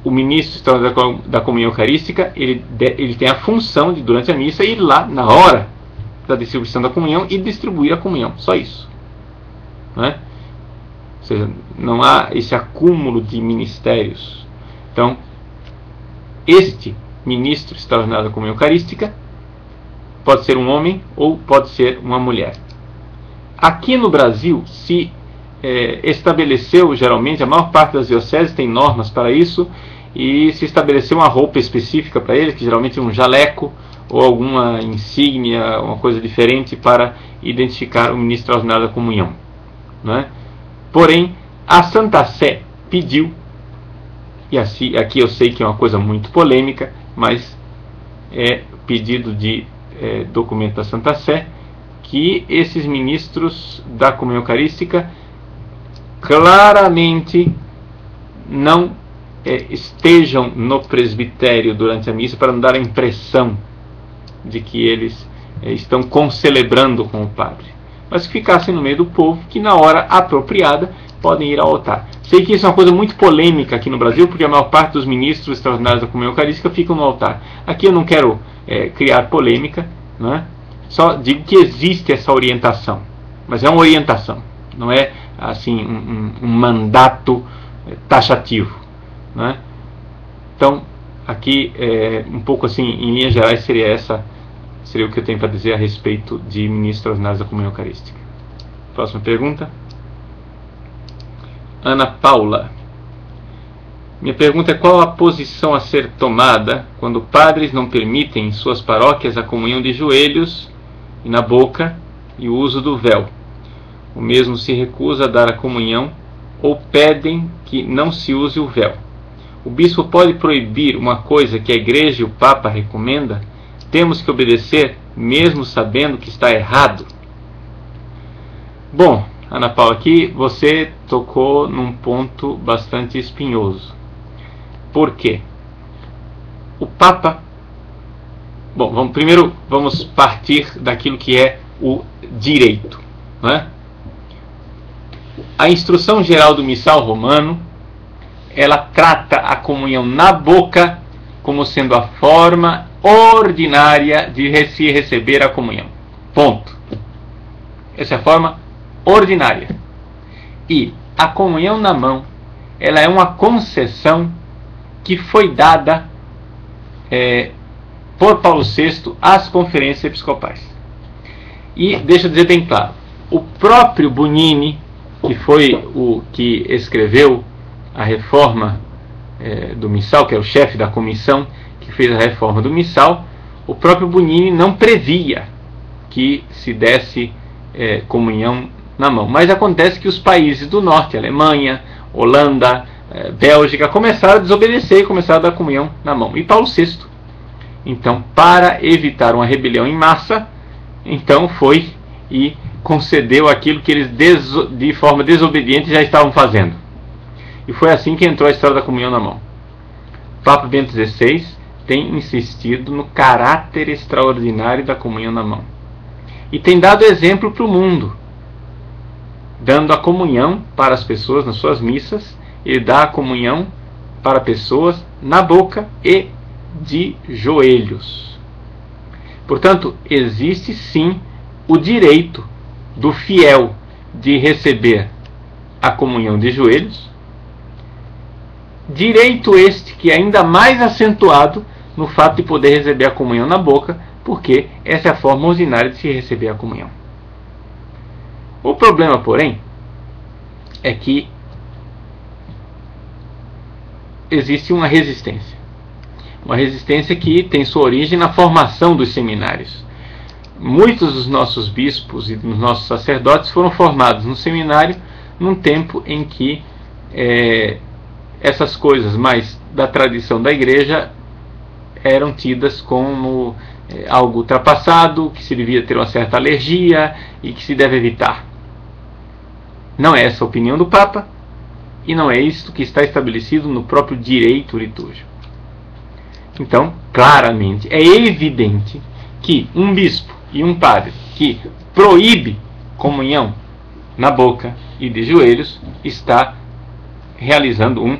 o ministro da comunhão eucarística, ele tem a função de, durante a missa, ir lá na hora da distribuição da comunhão e distribuir a comunhão, só isso, não é? Ou seja, não há esse acúmulo de ministérios. Então, este ministro extraordinário da comunhão eucarística pode ser um homem ou pode ser uma mulher. Aqui no Brasil se estabeleceu, geralmente, a maior parte das dioceses tem normas para isso, e se estabeleceu uma roupa específica para ele, que geralmente é um jaleco ou alguma insígnia, uma coisa diferente para identificar o ministro extraordinário da comunhão, não é? Porém, a Santa Sé pediu, e assim, aqui eu sei que é uma coisa muito polêmica, mas é pedido de documento da Santa Sé, que esses ministros da comunhão eucarística claramente não estejam no presbitério durante a missa, para não dar a impressão de que eles estão concelebrando com o padre, mas que ficassem no meio do povo, que na hora apropriada podem ir ao altar. Sei que isso é uma coisa muito polêmica aqui no Brasil, porque a maior parte dos ministros extraordinários da comunhão eucarística ficam no altar. Aqui eu não quero criar polêmica, não é? Só digo que existe essa orientação, mas é uma orientação, não é assim um mandato taxativo, não é? Então, aqui um pouco assim, em linhas gerais, seria o que eu tenho para dizer a respeito de ministros extraordinários da comunhão eucarística. Próxima pergunta. Ana Paula. Minha pergunta é: qual a posição a ser tomada quando padres não permitem em suas paróquias a comunhão de joelhos e na boca e o uso do véu? O mesmo se recusa a dar a comunhão ou pedem que não se use o véu. O bispo pode proibir uma coisa que a Igreja e o Papa recomenda? Temos que obedecer mesmo sabendo que está errado? Bom, Ana Paula, aqui você tocou num ponto bastante espinhoso. Por quê? O Papa... Bom, primeiro vamos partir daquilo que é o direito, não é? A instrução geral do missal romano, ela trata a comunhão na boca como sendo a forma ordinária de se receber a comunhão. Ponto. Essa é a forma ordinária. E a comunhão na mão, ela é uma concessão que foi dada por Paulo VI às conferências episcopais. E deixa eu dizer bem claro, o próprio Bonini, que foi o que escreveu a reforma do missal, que é o chefe da comissão que fez a reforma do missal, o próprio Bonini não previa que se desse comunhão na mão. Mas acontece que os países do norte, Alemanha, Holanda, Bélgica, começaram a desobedecer e começaram a dar comunhão na mão. E Paulo VI, então, para evitar uma rebelião em massa, então foi e concedeu aquilo que eles de forma desobediente já estavam fazendo. E foi assim que entrou a história da comunhão na mão. O Papa Bento XVI tem insistido no caráter extraordinário da comunhão na mão. E tem dado exemplo para o mundo, dando a comunhão para as pessoas nas suas missas. Ele dá a comunhão para pessoas na boca e de joelhos. Portanto, existe sim o direito do fiel de receber a comunhão de joelhos, direito este que é ainda mais acentuado no fato de poder receber a comunhão na boca, porque essa é a forma ordinária de se receber a comunhão. O problema, porém, é que existe uma resistência que tem sua origem na formação dos seminários. Muitos dos nossos bispos e dos nossos sacerdotes foram formados no seminário num tempo em que essas coisas mais da tradição da igreja eram tidas como algo ultrapassado, que se devia ter uma certa alergia e que se deve evitar. Não é essa a opinião do Papa e não é isto que está estabelecido no próprio direito litúrgico. Então, claramente, é evidente que um bispo e um padre que proíbe comunhão na boca e de joelhos está realizando um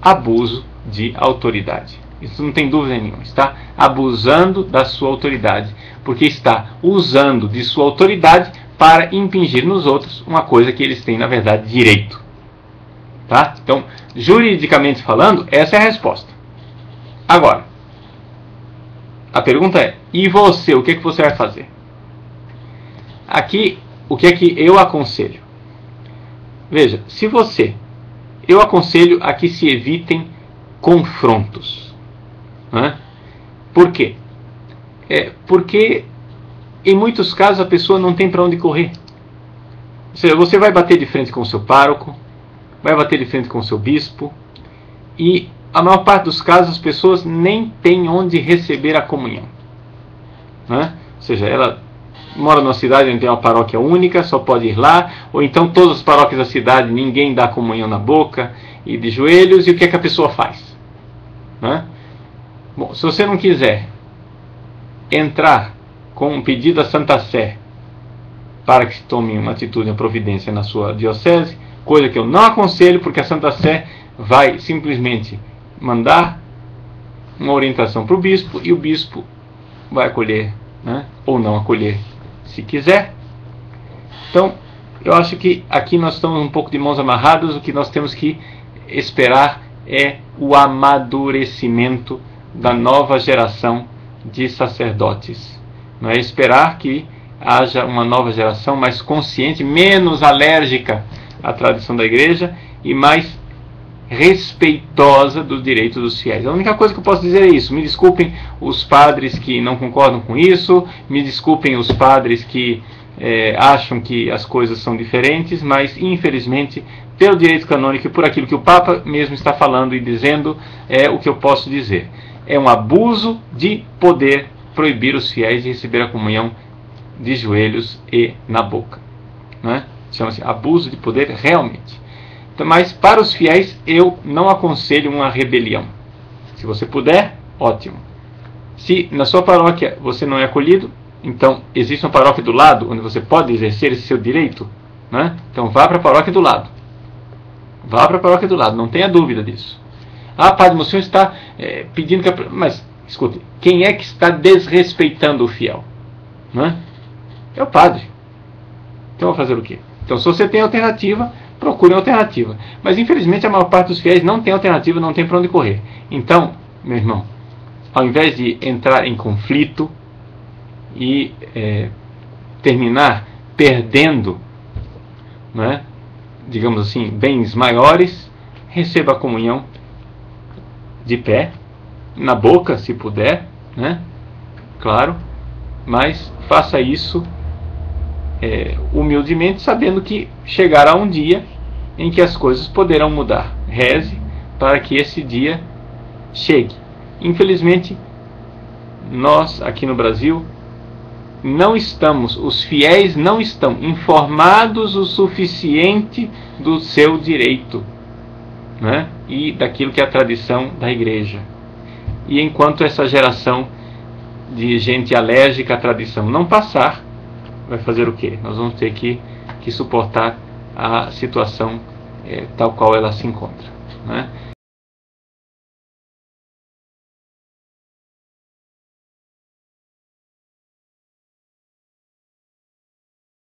abuso de autoridade. Isso não tem dúvida nenhuma. Está abusando da sua autoridade, porque está usando de sua autoridade para impingir nos outros uma coisa que eles têm, na verdade, direito. Tá? Então, juridicamente falando, essa é a resposta. Agora, a pergunta é, e você, o que é que você vai fazer? Aqui, o que é que eu aconselho? Veja, eu aconselho a que se evitem confrontos. Né? Por quê? Porque em muitos casos a pessoa não tem para onde correr. Ou seja, você vai bater de frente com o seu pároco, vai bater de frente com o seu bispo, e a maior parte dos casos as pessoas nem têm onde receber a comunhão. Né? Ou seja, ela mora numa cidade onde tem uma paróquia única, só pode ir lá, ou então todas as paróquias da cidade ninguém dá comunhão na boca e de joelhos, e o que é que a pessoa faz? Né? Bom, se você não quiser entrar com um pedido à Santa Sé para que se tome uma atitude, uma providência na sua diocese, coisa que eu não aconselho, porque a Santa Sé vai simplesmente mandar uma orientação para o bispo, e o bispo vai acolher, né? Ou não acolher, se quiser. Então, eu acho que aqui nós estamos um pouco de mãos amarradas. O que nós temos que esperar é o amadurecimento da nova geração de sacerdotes. Não é esperar que haja uma nova geração mais consciente, menos alérgica à tradição da igreja e mais respeitosa dos direitos dos fiéis. A única coisa que eu posso dizer é isso. Me desculpem os padres que não concordam com isso, me desculpem os padres que acham que as coisas são diferentes, mas infelizmente, pelo direito canônico e por aquilo que o Papa mesmo está falando e dizendo, é o que eu posso dizer. É um abuso de poder proibir os fiéis de receber a comunhão de joelhos e na boca. Né? Chama-se abuso de poder realmente. Então, mas para os fiéis eu não aconselho uma rebelião. Se você puder, ótimo. Se na sua paróquia você não é acolhido, então existe uma paróquia do lado onde você pode exercer esse seu direito, né? Então vá para a paróquia do lado. Vá para a paróquia do lado, não tenha dúvida disso. Ah, padre, o senhor está pedindo que... Mas, escute, quem é que está desrespeitando o fiel? Né? É o padre. Então, vou fazer o quê? Então, se você tem alternativa, procure uma alternativa. Mas, infelizmente, a maior parte dos fiéis não tem alternativa, não tem para onde correr. Então, meu irmão, ao invés de entrar em conflito e terminar perdendo, né, digamos assim, bens maiores, receba a comunhão de pé, na boca, se puder, né? Claro, mas faça isso humildemente, sabendo que chegará um dia em que as coisas poderão mudar. Reze para que esse dia chegue. Infelizmente, nós aqui no Brasil os fiéis não estão informados o suficiente do seu direito, né? E daquilo que é a tradição da igreja. E enquanto essa geração de gente alérgica à tradição não passar, vai fazer o quê? Nós vamos ter que suportar a situação tal qual ela se encontra, né?